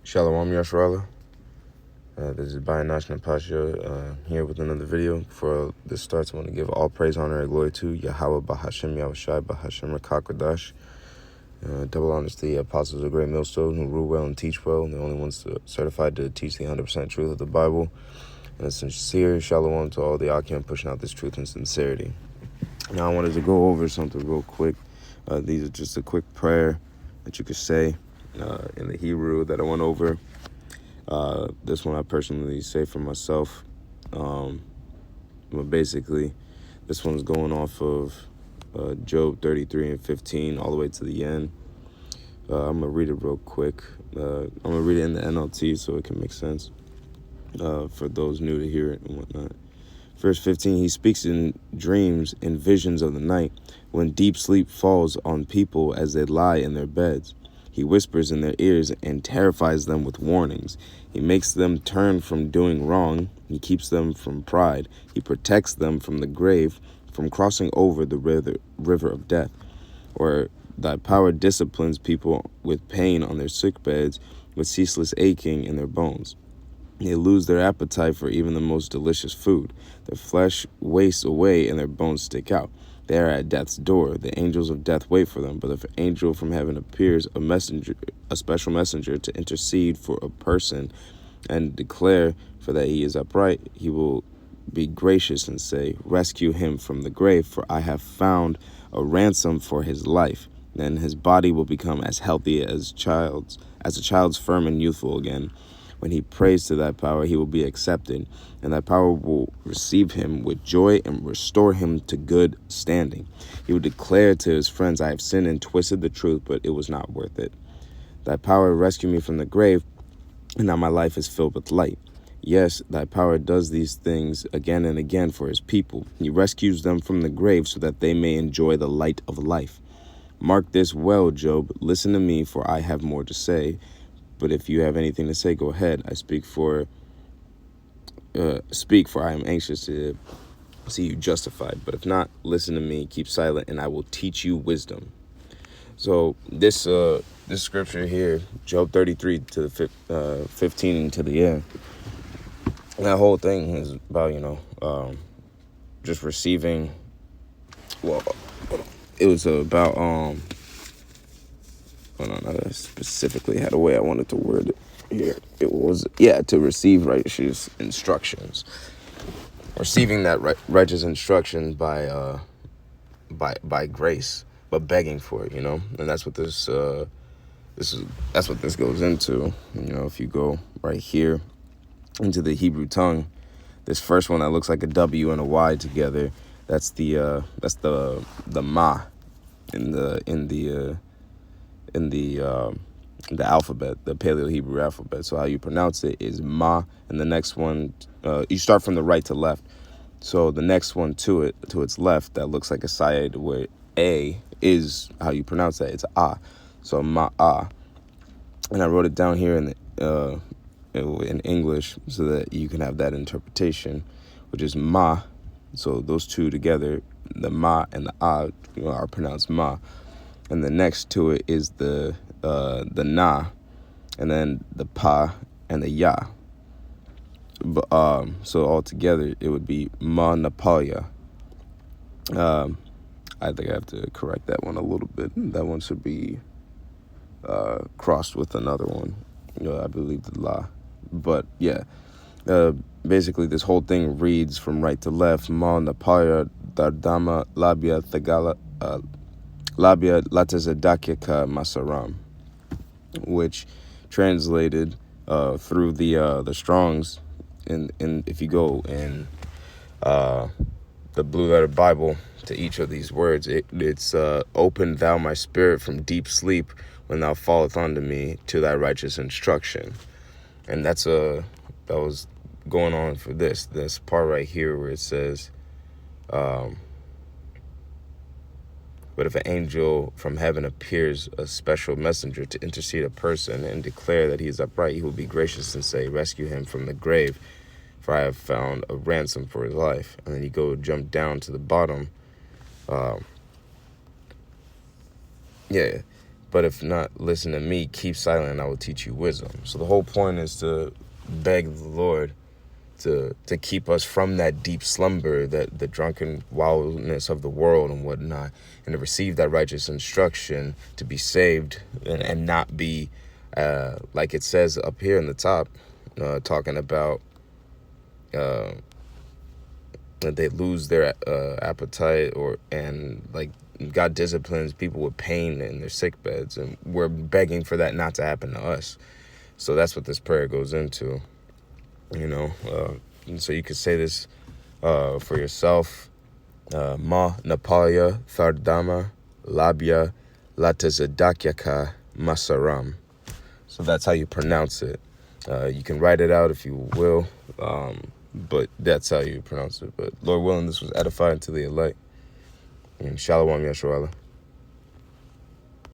Shalom Yasharallah. This is Bayanash Pasha here with another video. Before this starts, I want to give all praise, honor, and glory to Yahweh Bahashem Yahushai Bahashem Rakakwadash. Double honors to the apostles of Great Millstone who rule well and teach well, and the only ones certified to teach the 100% truth of the Bible. And a sincere shalom to all the Akim pushing out this truth and sincerity. Now I wanted to go over something real quick. These are just a quick prayer that you could say in the Hebrew that I went over. This one I personally say for myself. But basically, this one's going off of Job 33 and 15 all the way to the end. I'm going to read it real quick. I'm going to read it in the NLT so it can make sense for those new to hear it and whatnot. Verse 15, he speaks in dreams and visions of the night when deep sleep falls on people as they lie in their beds. He whispers in their ears and terrifies them with warnings. He makes them turn from doing wrong. He keeps them from pride. He protects them from the grave, from crossing over the river of death. Or thy power disciplines people with pain on their sick beds, with ceaseless aching in their bones. They lose their appetite for even the most delicious food. Their flesh wastes away and their bones stick out. They are at death's door. The angels of death wait for them. But if an angel from heaven appears, a special messenger to intercede for a person and declare for that he is upright, he will be gracious and say, rescue him from the grave, for I have found a ransom for his life. Then his body will become as healthy as a child's firm and youthful again. When he prays to that power, he will be accepted, and that power will receive him with joy and restore him to good standing. He will declare to his friends, I have sinned and twisted the truth, but it was not worth it. Thy power rescued me from the grave, and now my life is filled with light. Yes, thy power does these things again and again for his people. He rescues them from the grave so that they may enjoy the light of life. Mark this well, Job. Listen to me, for I have more to say. But if you have anything to say, go ahead. I speak, for I am anxious to see you justified. But if not, listen to me, keep silent, and I will teach you wisdom. So this scripture here, Job 33 to the 15 to the end, that whole thing is about, just receiving. Well, it was about I specifically had a way I wanted to word it here. It was, to receive righteous instructions. Receiving that righteous instruction by grace, but begging for it, and that's what that's what this goes into. If you go right here into the Hebrew tongue, this first one that looks like a W and a Y together, that's the ma in the alphabet, the Paleo Hebrew alphabet. So how you pronounce it is ma, and the next one, you start from the right to left. So the next one to its left, that looks like a side where A is how you pronounce that. It's ah. So ma-ah. And I wrote it down here in English so that you can have that interpretation, which is ma. So those two together, the ma and the ah, are pronounced ma. And the next to it is the na, and then the pa and the ya. But so all together it would be ma napalya. I think I have to correct that one a little bit. That one should be crossed with another one. I believe the la. But yeah, basically this whole thing reads from right to left: ma napalya dardama labia thagala. Labia latazadakika masaram, which translated through the Strongs, in if you go in the Blue Letter Bible to each of these words, it's open thou my spirit from deep sleep when thou falleth unto me to thy righteous instruction. And that was going on for this part right here where it says, but if an angel from heaven appears, a special messenger to intercede a person and declare that he is upright, he will be gracious and say, rescue him from the grave, for I have found a ransom for his life. And then you jump down to the bottom. But if not, listen to me, keep silent, and I will teach you wisdom. So the whole point is to beg the Lord to keep us from that deep slumber, that the drunken wildness of the world and whatnot, and to receive that righteous instruction, to be saved and not be, like it says up here in the top, talking about that they lose their appetite, and like God disciplines people with pain in their sick beds, and we're begging for that not to happen to us. So that's what this prayer goes into. And so you could say this for yourself. Ma Napalya Thardama Labya Latazadakyaka Masaram. So that's how you pronounce it. You can write it out if you will, but that's how you pronounce it. But Lord willing, this was edifying to the elect. And Shalom Yasharallah.